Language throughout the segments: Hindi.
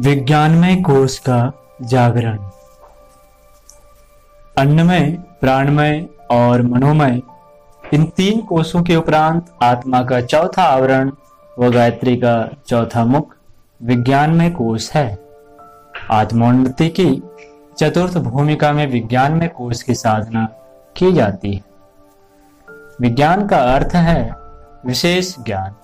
विज्ञानमय कोश का जागरण। अन्नमय, प्राणमय और मनोमय, इन तीन कोशों के उपरांत आत्मा का चौथा आवरण व गायत्री का चौथा मुख विज्ञानमय कोश है। आत्मोन्नति की चतुर्थ भूमिका में विज्ञानमय कोश की साधना की जाती है। विज्ञान का अर्थ है विशेष ज्ञान।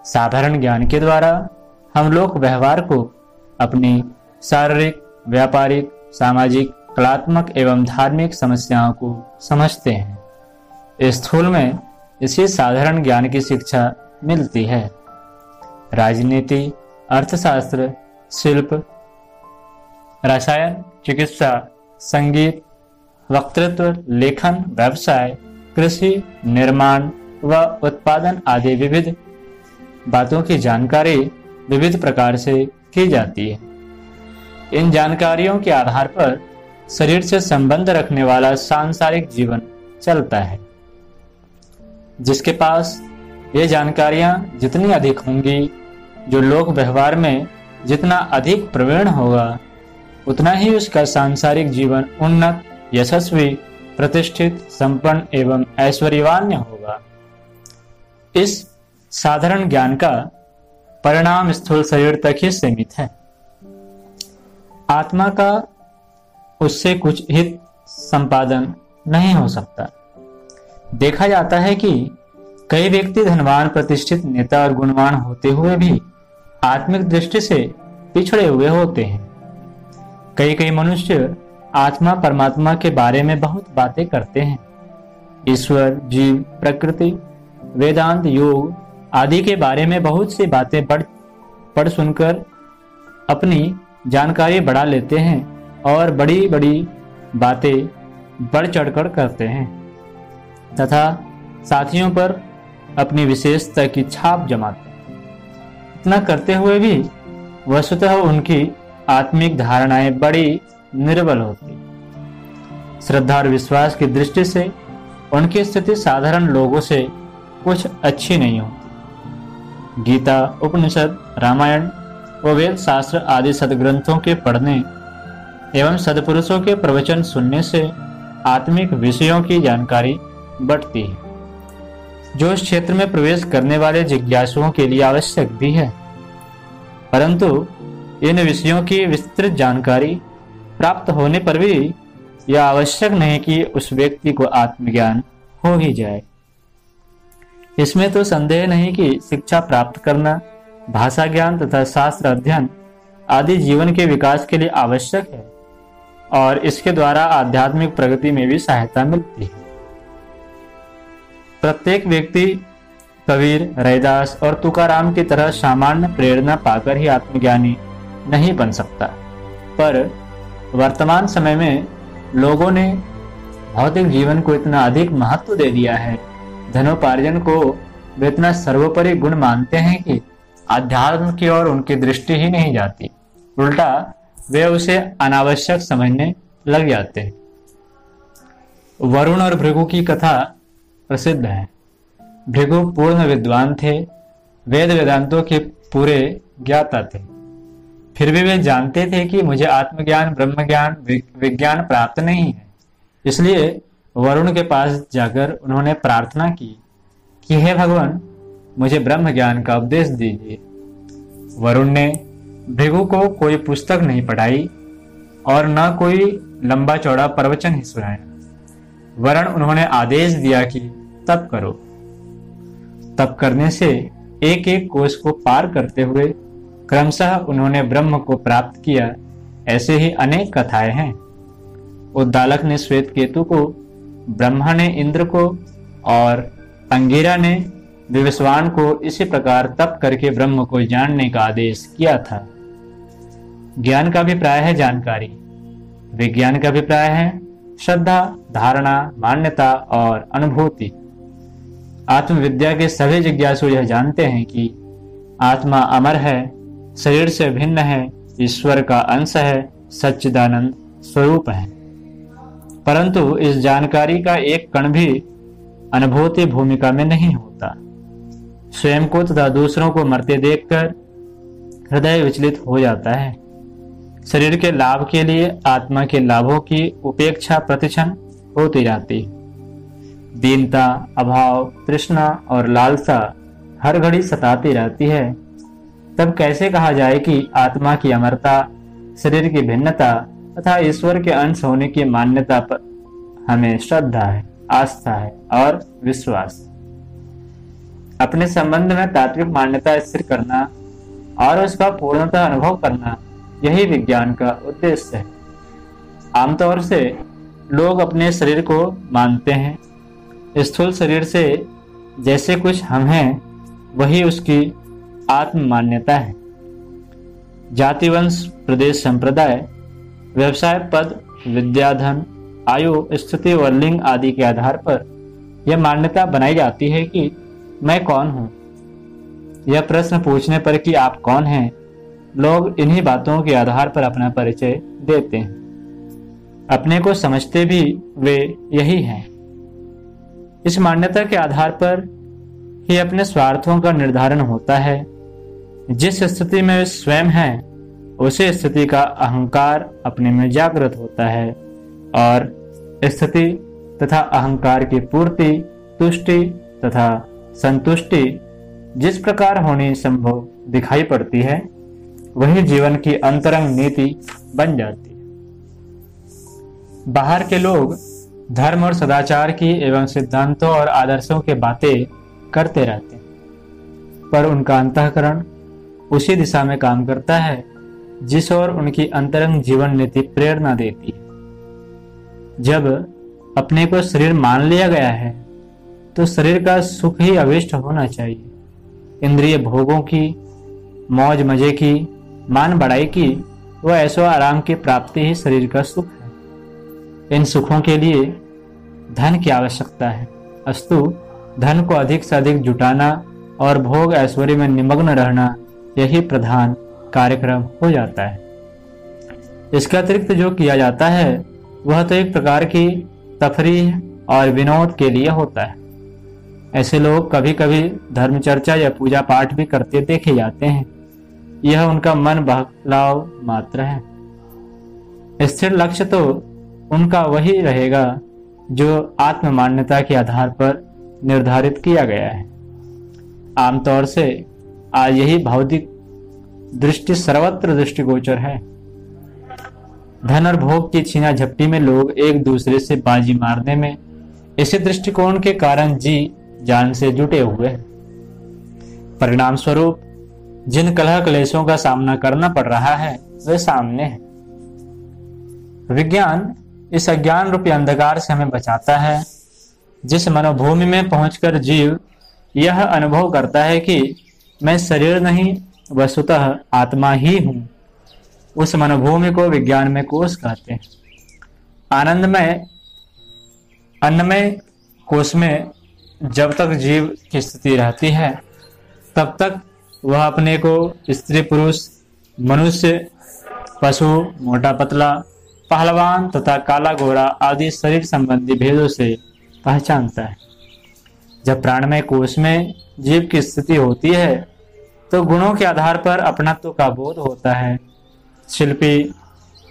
साधारण ज्ञान के द्वारा हम लोग व्यवहार को अपनी शारीरिक, व्यापारिक, सामाजिक, कलात्मक एवं धार्मिक समस्याओं को समझते हैं। स्थूल में इसी साधारण ज्ञान की शिक्षा मिलती है। राजनीति, अर्थशास्त्र, शिल्प, रसायन, चिकित्सा, संगीत, वक्तृत्व, लेखन, व्यवसाय, कृषि, निर्माण व उत्पादन आदि विविध बातों की जानकारी विविध प्रकार से की जाती है। इन जानकारियों के आधार पर शरीर से संबंध रखने वाला सांसारिक जीवन चलता है। जिसके पास ये जानकारियां जितनी अधिक होंगी, जो लोक व्यवहार में जितना अधिक प्रवीण होगा, उतना ही उसका सांसारिक जीवन उन्नत, यशस्वी, प्रतिष्ठित, संपन्न एवं ऐश्वर्यवान होगा। इस साधारण ज्ञान का परिणाम स्थूल शरीर तक ही सीमित है। आत्मा का उससे कुछ हित संपादन नहीं हो सकता। देखा जाता है कि कई व्यक्ति धनवान, प्रतिष्ठित, नेता और गुणवान होते हुए भी आत्मिक दृष्टि से पिछड़े हुए होते हैं। कई मनुष्य आत्मा परमात्मा के बारे में बहुत बातें करते हैं। ईश्वर, जीव, प्रकृति, वेदांत, योग आदि के बारे में बहुत सी बातें पढ़ सुनकर अपनी जानकारी बढ़ा लेते हैं और बड़ी बड़ी बातें बढ़ चढ़कर करते हैं तथा साथियों पर अपनी विशेषता की छाप जमाते हैं। इतना करते हुए भी वस्तुतः उनकी आत्मिक धारणाएं बड़ी निर्बल होती। श्रद्धा और विश्वास की दृष्टि से उनकी स्थिति साधारण लोगों से कुछ अच्छी नहीं होती। गीता, उपनिषद, रामायण व वेद शास्त्र आदि सदग्रंथों के पढ़ने एवं सदपुरुषों के प्रवचन सुनने से आत्मिक विषयों की जानकारी बढ़ती है, जो इस क्षेत्र में प्रवेश करने वाले जिज्ञासुओं के लिए आवश्यक भी है। परंतु इन विषयों की विस्तृत जानकारी प्राप्त होने पर भी यह आवश्यक नहीं कि उस व्यक्ति को आत्मज्ञान हो ही जाए। इसमें तो संदेह नहीं कि शिक्षा प्राप्त करना, भाषा ज्ञान तथा शास्त्र अध्ययन आदि जीवन के विकास के लिए आवश्यक है और इसके द्वारा आध्यात्मिक प्रगति में भी सहायता मिलती है। प्रत्येक व्यक्ति कबीर, रैदास और तुकाराम की तरह सामान्य प्रेरणा पाकर ही आत्मज्ञानी नहीं बन सकता। पर वर्तमान समय में लोगों ने भौतिक जीवन को इतना अधिक महत्व दे दिया है, धनोपार्जन को वे इतना सर्वोपरि गुण मानते हैं कि अध्यात्म की ओर उनकी दृष्टि ही नहीं जाती। उल्टा वे उसे अनावश्यक समझने लग जाते हैं। वरुण और भृगु की कथा प्रसिद्ध है। भृगु पूर्ण विद्वान थे, वेद वेदांतों के पूरे ज्ञाता थे। फिर भी वे जानते थे कि मुझे आत्मज्ञान, ब्रह्मज्ञान, विज्ञान प्राप्त नहीं है। इसलिए वरुण के पास जाकर उन्होंने प्रार्थना की कि हे भगवान, मुझे ब्रह्म ज्ञान का उपदेश दीजिए। वरुण ने भृगु को कोई पुस्तक नहीं पढ़ाई और न कोई लंबा चौड़ा प्रवचन ही सुनाया, वरन उन्होंने आदेश दिया कि तप करो। तप करने से एक एक कोश को पार करते हुए क्रमशः उन्होंने ब्रह्म को प्राप्त किया। ऐसे ही अनेक कथाएं हैं। उद्दालक ने श्वेत केतु को, ब्रह्मा ने इंद्र को और अंगिरा ने विवस्वान को इसी प्रकार तप करके ब्रह्म को जानने का आदेश किया था। ज्ञान का अभिप्राय है जानकारी, विज्ञान का अभिप्राय है श्रद्धा, धारणा, मान्यता और अनुभूति। आत्मविद्या के सभी जिज्ञासु यह जानते हैं कि आत्मा अमर है, शरीर से भिन्न है, ईश्वर का अंश है, सच्चिदानंद स्वरूप है। परंतु इस जानकारी का एक कण भी अनुभूति भूमिका में नहीं होता। स्वयं को तथा दूसरों को मरते देखकर हृदय विचलित हो जाता है। शरीर के लाभ के लिए आत्मा के लाभों की उपेक्षा प्रतिक्षण होती जाती है। दीनता, अभाव, तृष्णा और लालसा हर घड़ी सताती रहती है। तब कैसे कहा जाए कि आत्मा की अमरता, शरीर की भिन्नता तथा ईश्वर के अंश होने की मान्यता पर हमें श्रद्धा है, आस्था है और विश्वास। अपने संबंध में तात्विक मान्यता स्थिर करना और उसका पूर्णतः अनुभव करना, यही विज्ञान का उद्देश्य है। आमतौर से लोग अपने शरीर को मानते हैं। स्थूल शरीर से जैसे कुछ हम हैं, वही उसकी आत्म मान्यता है। जाति, वंश, प्रदेश, संप्रदाय, व्यवसाय, पद, विद्या, धन, आयु, स्थिति और लिंग आदि के आधार पर यह मान्यता बनाई जाती है कि मैं कौन हूं। यह प्रश्न पूछने पर कि आप कौन हैं, लोग इन्हीं बातों के आधार पर अपना परिचय देते हैं। अपने को समझते भी वे यही हैं। इस मान्यता के आधार पर ही अपने स्वार्थों का निर्धारण होता है। जिस स्थिति में वे स्वयं हैं, उसी स्थिति का अहंकार अपने में जागृत होता है और स्थिति तथा अहंकार की पूर्ति, तुष्टि तथा संतुष्टि जिस प्रकार होनी संभव दिखाई पड़ती है, वही जीवन की अंतरंग नीति बन जाती है। बाहर के लोग धर्म और सदाचार की एवं सिद्धांतों और आदर्शों की बातें करते रहते हैं, पर उनका अंतःकरण उसी दिशा में काम करता है जिस ओर उनकी अंतरंग जीवन नीति प्रेरणा देती है। जब अपने को शरीर मान लिया गया है, तो शरीर का सुख ही अभिष्ट होना चाहिए। इंद्रिय भोगों की, मौज मजे की, मान बढ़ाई की व ऐशो आराम की प्राप्ति ही शरीर का सुख है। इन सुखों के लिए धन की आवश्यकता है, अस्तु धन को अधिक से अधिक जुटाना और भोग ऐश्वर्य में निमग्न रहना, यही प्रधान कार्यक्रम हो जाता है। इसके अतिरिक्त जो किया जाता है वह तो एक प्रकार की तफरीह और विनोद के लिए होता है। ऐसे लोग कभी कभी धर्म चर्चा या पूजा पाठ भी करते देखे जाते हैं। यह उनका मन बहलाव मात्र है। स्थिर लक्ष्य तो उनका वही रहेगा जो आत्म मान्यता के आधार पर निर्धारित किया गया है। आमतौर से आज यही भौतिक दृष्टि सर्वत्र दृष्टिगोचर है। धन और भोग की छीना झपटी में लोग एक दूसरे से बाजी मारने में इसी दृष्टिकोण के कारण जी जान से जुटे हुए हैं। परिणाम स्वरूप जिन कलह क्लेशों का सामना करना पड़ रहा है, वे सामने है। विज्ञान इस अज्ञान रूपी अंधकार से हमें बचाता है, जिस मनोभूमि में पहुंचकर जीव यह अनुभव करता है कि मैं शरीर नहीं, वस्तुतः आत्मा ही हूं। उस मनोभूमि को विज्ञान में कोश कहते हैं। आनंदमय अन्नमय कोश में जब तक जीव की स्थिति रहती है, तब तक वह अपने को स्त्री पुरुष, मनुष्य, पशु, मोटा पतला, पहलवान तथा काला गोरा आदि शरीर संबंधी भेदों से पहचानता है। जब प्राणमय कोश में जीव की स्थिति होती है, तो गुणों के आधार पर अपनत्व का बोध होता है। शिल्पी,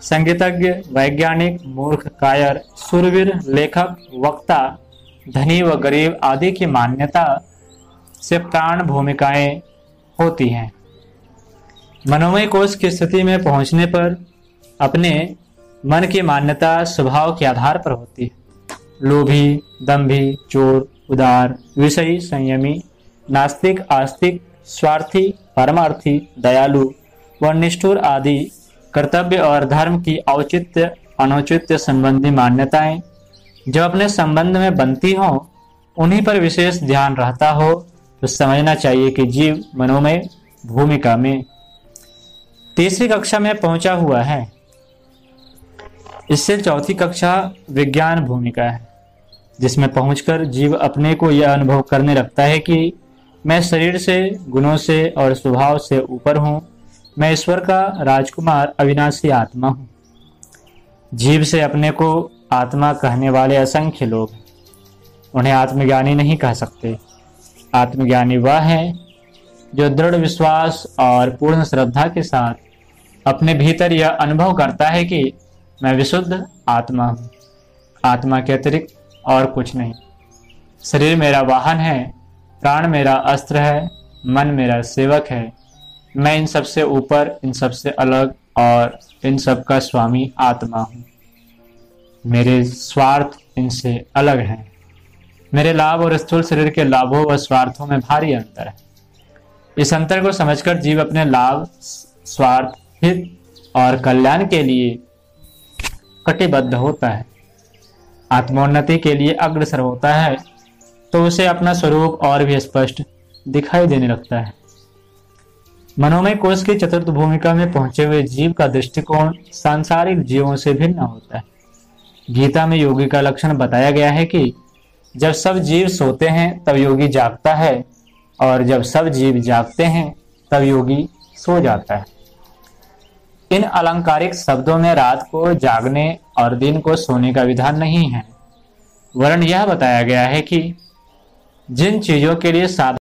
संगीतज्ञ, वैज्ञानिक, मूर्ख, कायर, शूरवीर, लेखक, वक्ता, धनी व गरीब आदि की मान्यता से प्राण भूमिकाएं होती हैं। मनोमय कोश की स्थिति में पहुंचने पर अपने मन की मान्यता स्वभाव के आधार पर होती है। लोभी, दंभी, चोर, उदार, विषयी, संयमी, नास्तिक, आस्तिक, स्वार्थी, परमार्थी, दयालु व निष्ठुर आदि कर्तव्य और धर्म की औचित्य अनौचित्य संबंधी मान्यताएं जब अपने संबंध में बनती हो, उन्हीं पर विशेष ध्यान रहता हो, तो समझना चाहिए कि जीव मनोमय भूमिका में तीसरी कक्षा में पहुंचा हुआ है। इससे चौथी कक्षा विज्ञान भूमिका है, जिसमें पहुंचकर जीव अपने को यह अनुभव करने लगता है कि मैं शरीर से, गुणों से और स्वभाव से ऊपर हूं। मैं ईश्वर का राजकुमार अविनाशी आत्मा हूं। जीव से अपने को आत्मा कहने वाले असंख्य लोग उन्हें आत्मज्ञानी नहीं कह सकते। आत्मज्ञानी वह है जो दृढ़ विश्वास और पूर्ण श्रद्धा के साथ अपने भीतर यह अनुभव करता है कि मैं विशुद्ध आत्मा हूँ, आत्मा के अतिरिक्त और कुछ नहीं। शरीर मेरा वाहन है, प्राण मेरा अस्त्र है, मन मेरा सेवक है। मैं इन सबसे ऊपर, इन सबसे अलग और इन सब का स्वामी आत्मा हूँ। मेरे स्वार्थ इनसे अलग हैं। मेरे लाभ और स्थूल शरीर के लाभों व स्वार्थों में भारी अंतर है। इस अंतर को समझकर जीव अपने लाभ, स्वार्थ, हित और कल्याण के लिए कटिबद्ध होता है, आत्मोन्नति के लिए अग्रसर होता है, तो उसे अपना स्वरूप और भी स्पष्ट दिखाई देने लगता है। मनोमय कोश की चतुर्थ भूमिका में पहुंचे हुए जीव का दृष्टिकोण सांसारिक जीवों से भिन्न होता है। गीता में योगी का लक्षण बताया गया है कि जब सब जीव सोते हैं तब योगी जागता है, और जब सब जीव जागते हैं तब योगी सो जाता है। इन अलंकारिक शब्दों में रात को जागने और दिन को सोने का विधान नहीं है, वरन यह बताया गया है कि जिन चीजों के लिए साधन